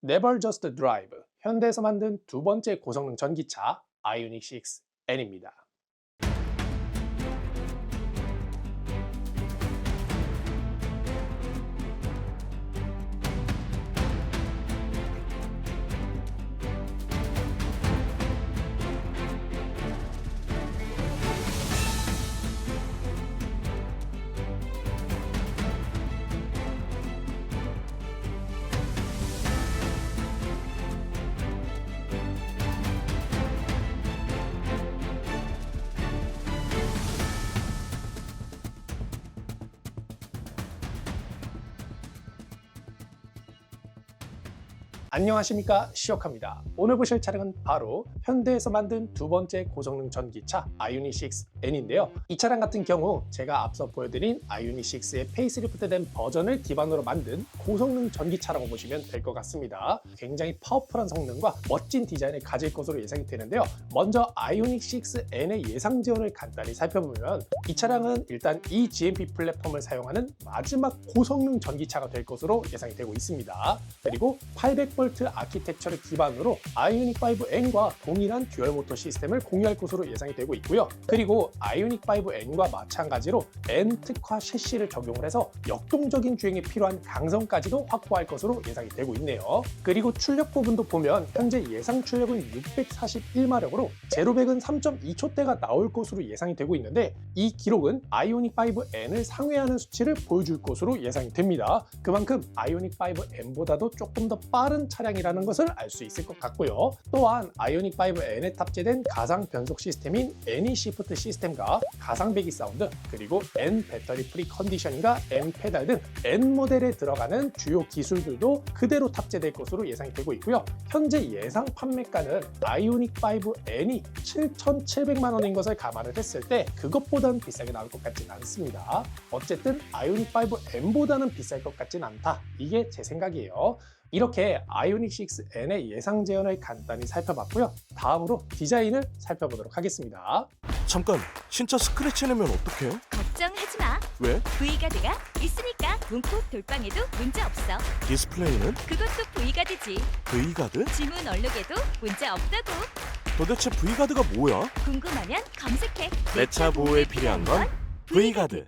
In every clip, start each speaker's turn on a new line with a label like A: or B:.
A: Never Just Drive, 현대에서 만든 두 번째 고성능 전기차 아이오닉 6N입니다. 안녕하십니까, 시오카입니다. 오늘 보실 차량은 바로 현대에서 만든 두 번째 고성능 전기차 아이오닉 6N인데요. 이 차량 같은 경우 제가 앞서 보여드린 아이오닉 6의 페이스리프트된 버전을 기반으로 만든 고성능 전기차라고 보시면 될 것 같습니다. 굉장히 파워풀한 성능과 멋진 디자인을 가질 것으로 예상이 되는데요. 먼저 아이오닉 6N의 예상 지원을 간단히 살펴보면 이 차량은 일단 이 GMP 플랫폼을 사용하는 마지막 고성능 전기차가 될 것으로 예상이 되고 있습니다. 그리고 800V 아키텍처를 기반으로 아이오닉 5N과 동일한 듀얼 모터 시스템을 공유할 것으로 예상이 되고 있고요. 그리고 아이오닉 5N과 마찬가지로 N 특화 셰시를 적용을 해서 역동적인 주행에 필요한 강성까지도 확보할 것으로 예상이 되고 있네요. 그리고 출력 부분도 보면 현재 예상 출력은 641마력으로 제로백은 3.2초대가 나올 것으로 예상이 되고 있는데 이 기록은 아이오닉 5N을 상회하는 수치를 보여줄 것으로 예상이 됩니다. 그만큼 아이오닉 5N보다도 조금 더 빠른 차량이라는 것을 알 수 있을 것 같고요. 또한 아이오닉 5N에 탑재된 가상 변속 시스템인 애니시프트 시스템과 가상 배기 사운드, 그리고 N 배터리 프리 컨디셔닝과 N 페달 등 N 모델에 들어가는 주요 기술들도 그대로 탑재될 것으로 예상이 되고 있고요. 현재 예상 판매가는 아이오닉 5N이 7,700만 원인 것을 감안을 했을 때 그것보다는 비싸게 나올 것 같지는 않습니다. 어쨌든 아이오닉 5N보다는 비쌀 것 같지는 않다. 이게 제 생각이에요. 이렇게 아이오닉 6N의 예상 재현을 간단히 살펴봤고요. 다음으로 디자인을 살펴보도록 하겠습니다.
B: 잠깐, 진짜 스크래치 내면 어떡해?
C: 걱정하지 마.
B: 왜?
C: V가드가 있으니까 문콕 돌빵에도 문제 없어.
B: 디스플레이는?
C: 그것도 V가드지.
B: V가드?
C: 지문 얼룩에도 문제 없다고.
B: 도대체 V가드가 뭐야?
C: 궁금하면 검색해.
B: 내 차 보호에 필요한 건 V가드.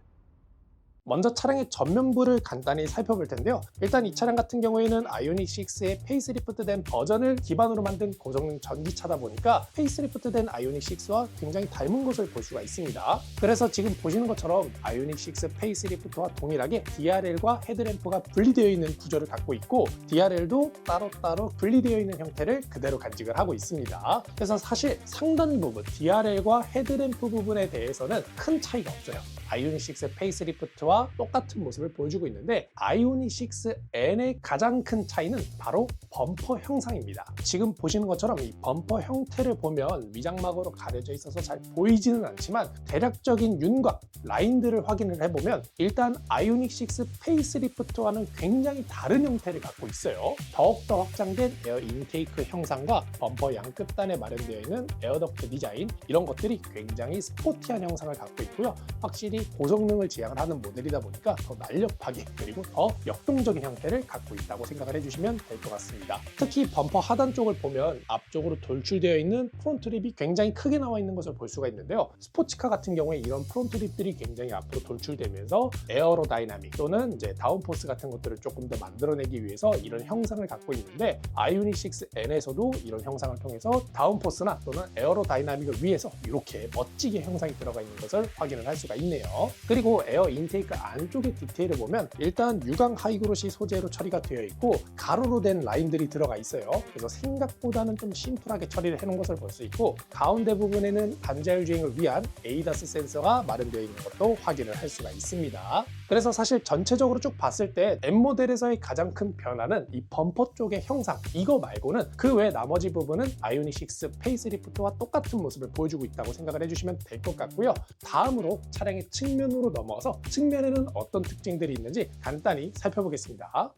A: 먼저 차량의 전면부를 간단히 살펴볼 텐데요. 일단 이 차량 같은 경우에는 아이오닉 6의 페이스리프트된 버전을 기반으로 만든 고성능 전기차다 보니까 페이스리프트된 아이오닉 6와 굉장히 닮은 것을 볼 수가 있습니다. 그래서 지금 보시는 것처럼 아이오닉 6 페이스리프트와 동일하게 DRL과 헤드램프가 분리되어 있는 구조를 갖고 있고 DRL도 따로따로 분리되어 있는 형태를 그대로 간직을 하고 있습니다. 그래서 사실 상단 부분 DRL과 헤드램프 부분에 대해서는 큰 차이가 없어요. 아이오닉 6 페이스리프트와 똑같은 모습을 보여주고 있는데 아이오닉 6N의 가장 큰 차이는 바로 범퍼 형상입니다. 지금 보시는 것처럼 이 범퍼 형태를 보면 미장막으로 가려져 있어서 잘 보이지는 않지만 대략적인 윤곽, 라인들을 확인을 해보면 일단 아이오닉 6 페이스리프트와는 굉장히 다른 형태를 갖고 있어요. 더욱더 확장된 에어 인테이크 형상과 범퍼 양끝단에 마련되어 있는 에어덕트 디자인, 이런 것들이 굉장히 스포티한 형상을 갖고 있고요. 확실히 고성능을 지향을 하는 모델이다 보니까 더 날렵하게 그리고 더 역동적인 형태를 갖고 있다고 생각을 해주시면 될 것 같습니다. 특히 범퍼 하단 쪽을 보면 앞쪽으로 돌출되어 있는 프론트립이 굉장히 크게 나와 있는 것을 볼 수가 있는데요. 스포츠카 같은 경우에 이런 프론트립들이 굉장히 앞으로 돌출되면서 에어로다이나믹 또는 이제 다운포스 같은 것들을 조금 더 만들어내기 위해서 이런 형상을 갖고 있는데 아이오닉 6N에서도 이런 형상을 통해서 다운포스나 또는 에어로다이나믹을 위해서 이렇게 멋지게 형상이 들어가 있는 것을 확인을 할 수가 있네요. 그리고 에어 인테이크 안쪽의 디테일을 보면 일단 유광 하이그로시 소재로 처리가 되어 있고 가로로 된 라인들이 들어가 있어요. 그래서 생각보다는 좀 심플하게 처리를 해놓은 것을 볼 수 있고 가운데 부분에는 반자율 주행을 위한 에이다스 센서가 마련되어 있는 것도 확인을 할 수가 있습니다. 그래서 사실 전체적으로 쭉 봤을 때 N모델에서의 가장 큰 변화는 이 범퍼 쪽의 형상, 이거 말고는 그 외 나머지 부분은 아이오닉 6 페이스리프트와 똑같은 모습을 보여주고 있다고 생각을 해주시면 될 것 같고요. 다음으로 차량의 측면으로 넘어가서 측면에는 어떤 특징들이 있는지 간단히 살펴보겠습니다.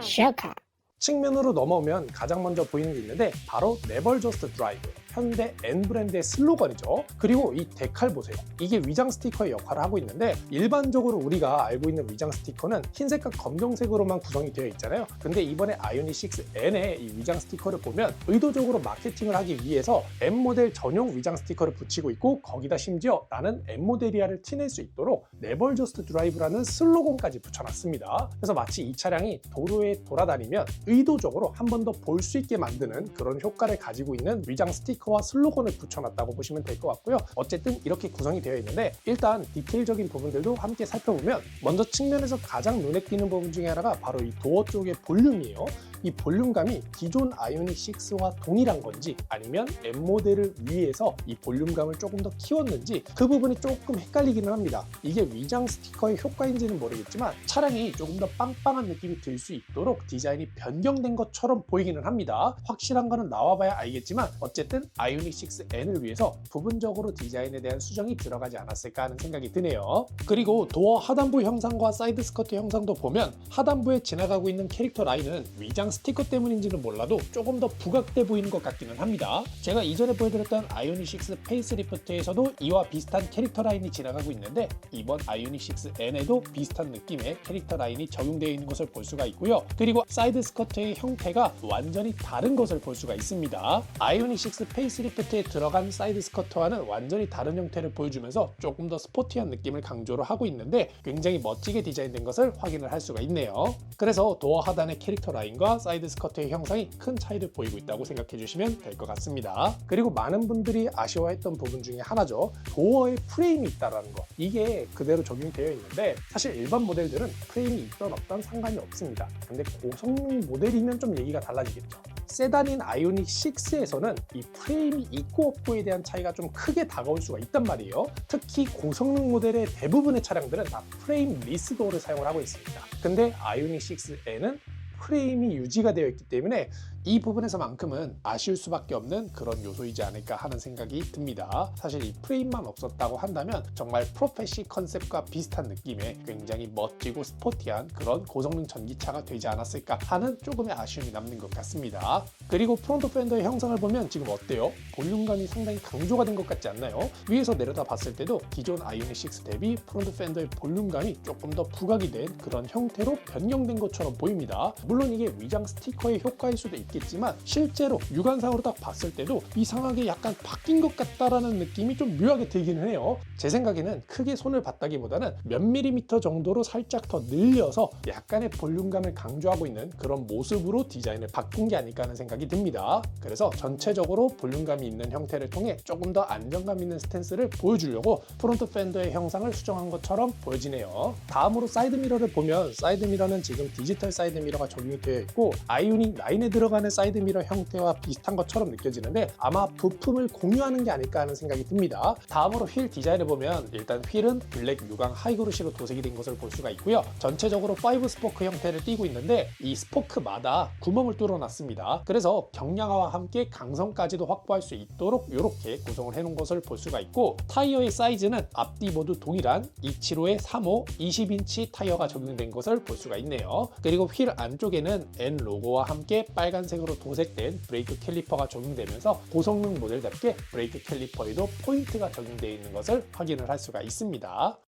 D: 시오카.
A: 측면으로 넘어오면 가장 먼저 보이는 게 있는데 바로 Never Just Drive, 현대 N 브랜드의 슬로건이죠. 그리고 이 데칼 보세요. 이게 위장 스티커의 역할을 하고 있는데 일반적으로 우리가 알고 있는 위장 스티커는 흰색과 검정색으로만 구성이 되어 있잖아요. 근데 이번에 아이오닉 6N의 이 위장 스티커를 보면 의도적으로 마케팅을 하기 위해서 M 모델 전용 위장 스티커를 붙이고 있고 거기다 심지어 나는 M 모델이야를 티낼 수 있도록 네벌 저스트 드라이브라는 슬로건까지 붙여놨습니다. 그래서 마치 이 차량이 도로에 돌아다니면 의도적으로 한 번 더 볼 수 있게 만드는 그런 효과를 가지고 있는 위장 스티커와 슬로건을 붙여놨다고 보시면 될 것 같고요. 어쨌든 이렇게 구성이 되어 있는데 일단 디테일적인 부분들도 함께 살펴보면 먼저 측면에서 가장 눈에 띄는 부분 중에 하나가 바로 이 도어 쪽의 볼륨이에요. 이 볼륨감이 기존 아이오닉 6와 동일한 건지 아니면 M 모델을 위해서 이 볼륨감을 조금 더 키웠는지 그 부분이 조금 헷갈리기는 합니다. 이게 위장 스티커의 효과인지는 모르겠지만 차량이 조금 더 빵빵한 느낌이 들 수 있도록 디자인이 변경된 것처럼 보이기는 합니다. 확실한 거는 나와봐야 알겠지만 어쨌든 아이오닉 6N을 위해서 부분적으로 디자인에 대한 수정이 들어가지 않았을까 하는 생각이 드네요. 그리고 도어 하단부 형상과 사이드 스커트 형상도 보면 하단부에 지나가고 있는 캐릭터 라인은 위장 스티커 때문인지는 몰라도 조금 더 부각돼 보이는 것 같기는 합니다. 제가 이전에 보여드렸던 아이오닉 6 페이스리프트에서도 이와 비슷한 캐릭터 라인이 지나가고 있는데 이번 아이오닉 6N에도 비슷한 느낌의 캐릭터 라인이 적용되어 있는 것을 볼 수가 있고요. 그리고 사이드 스커트의 형태가 완전히 다른 것을 볼 수가 있습니다. 아이오닉 6 페이스리프트에 들어간 사이드 스커트와는 완전히 다른 형태를 보여주면서 조금 더 스포티한 느낌을 강조를 하고 있는데 굉장히 멋지게 디자인된 것을 확인을 할 수가 있네요. 그래서 도어 하단의 캐릭터 라인과 사이드 스커트의 형상이 큰 차이를 보이고 있다고 생각해 주시면 될 것 같습니다. 그리고 많은 분들이 아쉬워했던 부분 중에 하나죠. 도어에 프레임이 있다는 거. 이게 그대로 적용이 되어 있는데 사실 일반 모델들은 프레임이 있던 없던 상관이 없습니다. 근데 고성능 모델이면 좀 얘기가 달라지겠죠. 세단인 아이오닉 6에서는 이 프레임이 있고 없고에 대한 차이가 좀 크게 다가올 수가 있단 말이에요. 특히 고성능 모델의 대부분의 차량들은 다 프레임 리스 도어를 사용을 하고 있습니다. 근데 아이오닉 6N은 프레임이 유지가 되어 있기 때문에 이 부분에서만큼은 아쉬울 수밖에 없는 그런 요소이지 않을까 하는 생각이 듭니다. 사실 이 프레임만 없었다고 한다면 정말 프로페시 컨셉과 비슷한 느낌의 굉장히 멋지고 스포티한 그런 고성능 전기차가 되지 않았을까 하는 조금의 아쉬움이 남는 것 같습니다. 그리고 프론트 팬더의 형상을 보면 지금 어때요? 볼륨감이 상당히 강조가 된 것 같지 않나요? 위에서 내려다 봤을 때도 기존 아이오닉 6 대비 프론트 팬더의 볼륨감이 조금 더 부각이 된 그런 형태로 변경된 것처럼 보입니다. 물론 이게 위장 스티커의 효과일 수도 있겠지만 실제로 육안상으로 딱 봤을 때도 이상하게 약간 바뀐 것 같다라는 느낌이 좀 묘하게 들기는 해요. 제 생각에는 크게 손을 봤다기보다는 몇 밀리미터 정도로 살짝 더 늘려서 약간의 볼륨감을 강조하고 있는 그런 모습으로 디자인을 바꾼 게 아닐까 하는 생각이 듭니다. 그래서 전체적으로 볼륨감이 있는 형태를 통해 조금 더 안정감 있는 스탠스를 보여주려고 프론트 팬더의 형상을 수정한 것처럼 보여지네요. 다음으로 사이드 미러를 보면 사이드 미러는 지금 디지털 사이드 미러가 적용이 되어 있고 아이오닉 9에 들어가는 사이드 미러 형태와 비슷한 것처럼 느껴지는데 아마 부품을 공유하는 게 아닐까 하는 생각이 듭니다. 다음으로 휠 디자인을 보면 일단 휠은 블랙 유광 하이그로시로 도색이 된 것을 볼 수가 있고요. 전체적으로 5 스포크 형태를 띠고 있는데 이 스포크마다 구멍을 뚫어놨습니다. 그래서 경량화와 함께 강성까지도 확보할 수 있도록 이렇게 구성을 해놓은 것을 볼 수가 있고 타이어의 사이즈는 앞뒤 모두 동일한 275에 35 20인치 타이어가 적용된 것을 볼 수가 있네요. 그리고 휠 안쪽에는 N 로고와 함께 빨간색으로 도색된 브레이크 캘리퍼가 적용되면서 고성능 모델답게 브레이크 캘리퍼에도 포인트가 적용되어 있는 것을 확인을 할 수가 있습니다.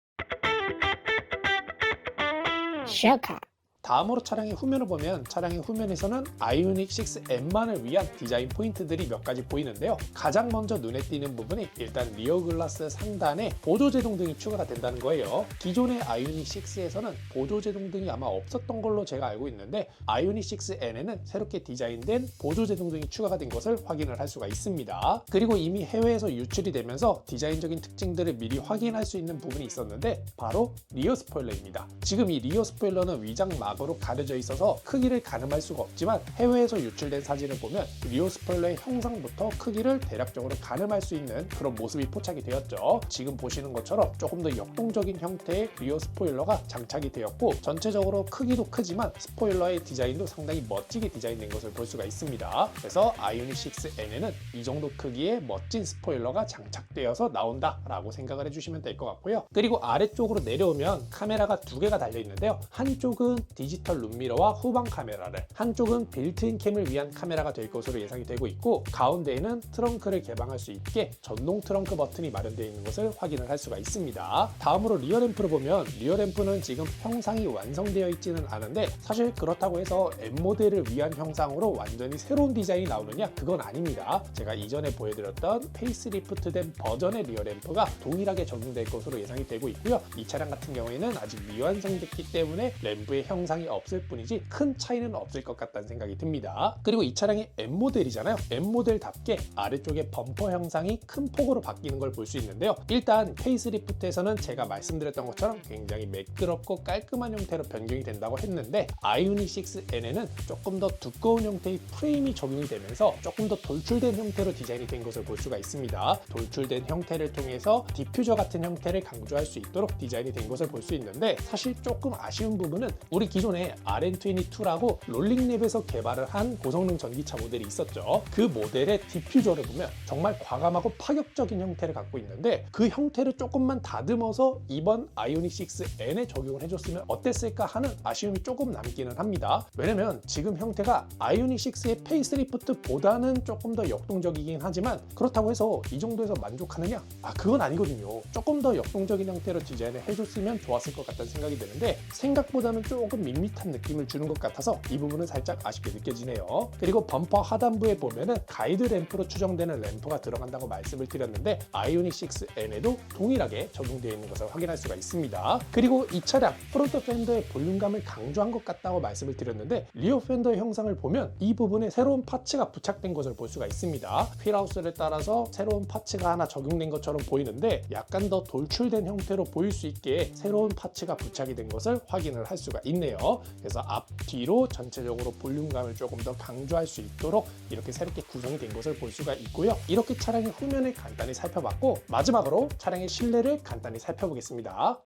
D: 쇼카.
A: 다음으로 차량의 후면을 보면 차량의 후면에서는 아이오닉 6N만을 위한 디자인 포인트들이 몇 가지 보이는데요. 가장 먼저 눈에 띄는 부분이 일단 리어 글라스 상단에 보조제동등이 추가가 된다는 거예요. 기존의 아이오닉 6에서는 보조제동등이 아마 없었던 걸로 제가 알고 있는데 아이오닉 6N에는 새롭게 디자인된 보조제동등이 추가가 된 것을 확인을 할 수가 있습니다. 그리고 이미 해외에서 유출이 되면서 디자인적인 특징들을 미리 확인할 수 있는 부분이 있었는데 바로 리어 스포일러입니다. 지금 이 리어 스포일러는 위장 막으로 가려져 있어서 크기를 가늠할 수가 없지만 해외에서 유출된 사진을 보면 리어 스포일러의 형상부터 크기를 대략적으로 가늠할 수 있는 그런 모습이 포착이 되었죠. 지금 보시는 것처럼 조금 더 역동적인 형태의 리어 스포일러가 장착이 되었고 전체적으로 크기도 크지만 스포일러의 디자인도 상당히 멋지게 디자인된 것을 볼 수가 있습니다. 그래서 아이오닉 6N에는 이 정도 크기의 멋진 스포일러가 장착되어서 나온다 라고 생각을 해주시면 될 것 같고요. 그리고 아래쪽으로 내려오면 카메라가 두 개가 달려 있는데요. 한쪽은 디지털 룸미러와 후방 카메라를, 한쪽은 빌트인 캠을 위한 카메라가 될 것으로 예상이 되고 있고, 가운데에는 트렁크를 개방할 수 있게 전동 트렁크 버튼이 마련되어 있는 것을 확인을 할 수가 있습니다. 다음으로 리어 램프를 보면, 리어 램프는 지금 형상이 완성되어 있지는 않은데 사실 그렇다고 해서 M모델을 위한 형상으로 완전히 새로운 디자인이 나오느냐? 그건 아닙니다. 제가 이전에 보여드렸던 페이스리프트된 버전의 리어 램프가 동일하게 적용될 것으로 예상이 되고 있고요. 이 차량 같은 경우에는 아직 미완성됐기 때문에 램프의 형상이 없을 뿐이지 큰 차이는 없을 것 같다는 생각이 듭니다. 그리고 이 차량이 M모델이잖아요. M모델답게 아래쪽에 범퍼 형상이 큰 폭으로 바뀌는 걸 볼 수 있는데요. 일단 페이스리프트에서는 제가 말씀드렸던 것처럼 굉장히 매끄럽고 깔끔한 형태로 변경이 된다고 했는데, 아이오닉 6N에는 조금 더 두꺼운 형태의 프레임이 적용이 되면서 조금 더 돌출된 형태로 디자인이 된 것을 볼 수가 있습니다. 돌출된 형태를 통해서 디퓨저 같은 형태를 강조할 수 있도록 디자인이 된 것을 볼 수 있는데, 사실 조금 아쉬운 부분은 우리 기존에 RN22라고 롤링랩에서 개발을 한 고성능 전기차 모델이 있었죠. 그 모델의 디퓨저를 보면 정말 과감하고 파격적인 형태를 갖고 있는데, 그 형태를 조금만 다듬어서 이번 아이오닉 6N에 적용을 해줬으면 어땠을까 하는 아쉬움이 조금 남기는 합니다. 왜냐면 지금 형태가 아이오닉 6의 페이스리프트보다는 조금 더 역동적이긴 하지만, 그렇다고 해서 이 정도에서 만족하느냐? 그건 아니거든요. 조금 더 역동적인 형태로 디자인을 해줬으면 좋았을 것 같다는 생각이 드는데, 생각보다는 조금 밋밋한 느낌을 주는 것 같아서 이 부분은 살짝 아쉽게 느껴지네요. 그리고 범퍼 하단부에 보면은 가이드 램프로 추정되는 램프가 들어간다고 말씀을 드렸는데, 아이오닉 6N에도 동일하게 적용되어 있는 것을 확인할 수가 있습니다. 그리고 이 차량 프론트 팬더의 볼륨감을 강조한 것 같다고 말씀을 드렸는데, 리어 팬더의 형상을 보면 이 부분에 새로운 파츠가 부착된 것을 볼 수가 있습니다. 휠하우스를 따라서 새로운 파츠가 하나 적용된 것처럼 보이는데, 약간 더 돌출된 형태로 보일 수 있게 새로운 파츠가 부착이 된 것을 확인을 할 수가 있네요. 그래서 앞뒤로 전체적으로 볼륨감을 조금 더 강조할 수 있도록 이렇게 새롭게 구성이 된 것을 볼 수가 있고요. 이렇게 차량의 후면을 간단히 살펴봤고, 마지막으로 차량의 실내를 간단히 살펴보겠습니다.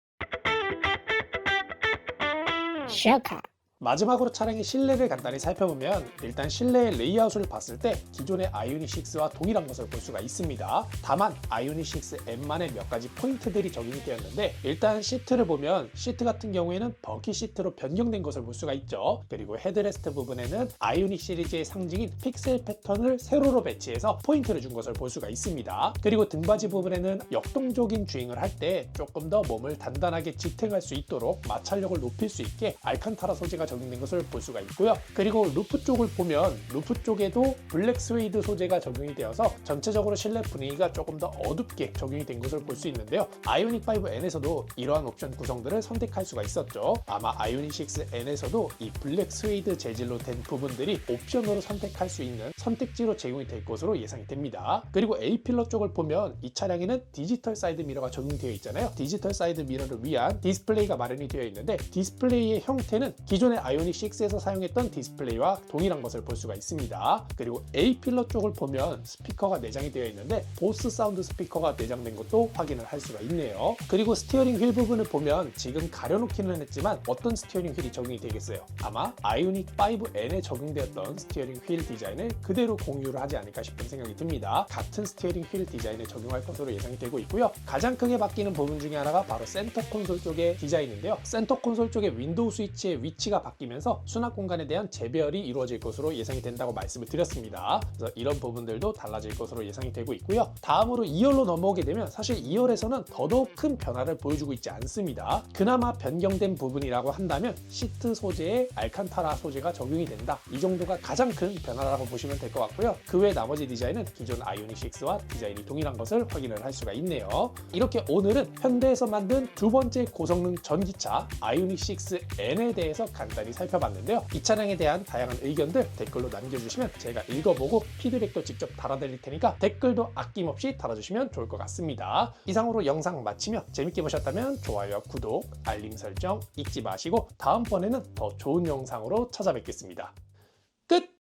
D: 쇼카.
A: 마지막으로 차량의 실내를 간단히 살펴보면, 일단 실내의 레이아웃을 봤을 때 기존의 아이오닉 6와 동일한 것을 볼 수가 있습니다. 다만 아이오닉 6N만의 몇 가지 포인트들이 적용이 되었는데, 일단 시트를 보면 시트 같은 경우에는 버킷 시트로 변경된 것을 볼 수가 있죠. 그리고 헤드레스트 부분에는 아이오닉 시리즈의 상징인 픽셀 패턴을 세로로 배치해서 포인트를 준 것을 볼 수가 있습니다. 그리고 등받이 부분에는 역동적인 주행을 할 때 조금 더 몸을 단단하게 지탱할 수 있도록 마찰력을 높일 수 있게 알칸타라 소재가 적용된 것을 볼 수가 있고요. 그리고 루프 쪽을 보면 루프 쪽에도 블랙 스웨이드 소재가 적용이 되어서 전체적으로 실내 분위기가 조금 더 어둡게 적용이 된 것을 볼 수 있는데요. 아이오닉 5N에서도 이러한 옵션 구성들을 선택할 수가 있었죠. 아마 아이오닉 6N에서도 이 블랙 스웨이드 재질로 된 부분들이 옵션으로 선택할 수 있는 선택지로 제공이 될 것으로 예상이 됩니다. 그리고 A필러 쪽을 보면 이 차량에는 디지털 사이드 미러가 적용되어 있잖아요. 디지털 사이드 미러를 위한 디스플레이가 마련이 되어 있는데, 디스플레이의 형태는 기존의 아이오닉 6에서 사용했던 디스플레이와 동일한 것을 볼 수가 있습니다. 그리고 A필러 쪽을 보면 스피커가 내장이 되어 있는데, 보스 사운드 스피커가 내장된 것도 확인을 할 수가 있네요. 그리고 스티어링 휠 부분을 보면 지금 가려놓기는 했지만 어떤 스티어링 휠이 적용이 되겠어요? 아마 아이오닉 5N에 적용되었던 스티어링 휠 디자인을 그대로 공유를 하지 않을까 싶은 생각이 듭니다. 같은 스티어링 휠 디자인을 적용할 것으로 예상이 되고 있고요. 가장 크게 바뀌는 부분 중에 하나가 바로 센터 콘솔 쪽의 디자인인데요. 센터 콘솔 쪽의 윈도우 스위치의 위치가 바뀌면서 수납 공간에 대한 재별이 이루어질 것으로 예상이 된다고 말씀을 드렸습니다. 그래서 이런 부분들도 달라질 것으로 예상이 되고 있고요. 다음으로 2열로 넘어오게 되면 사실 2열에서는 더더욱 큰 변화를 보여주고 있지 않습니다. 그나마 변경된 부분이라고 한다면 시트 소재에 알칸타라 소재가 적용이 된다. 이 정도가 가장 큰 변화라고 보시면 될 것 같고요. 그 외 나머지 디자인은 기존 아이오닉 6와 디자인이 동일한 것을 확인을 할 수가 있네요. 이렇게 오늘은 현대에서 만든 두 번째 고성능 전기차 아이오닉 6N에 대해서 간단히 살펴봤는데요. 이 차량에 대한 다양한 의견들 댓글로 남겨주시면 제가 읽어보고 피드백도 직접 달아드릴 테니까 댓글도 아낌없이 달아주시면 좋을 것 같습니다. 이상으로 영상 마치며 재밌게 보셨다면 좋아요와 구독, 알림 설정 잊지 마시고 다음번에는 더 좋은 영상으로 찾아뵙겠습니다. 끝!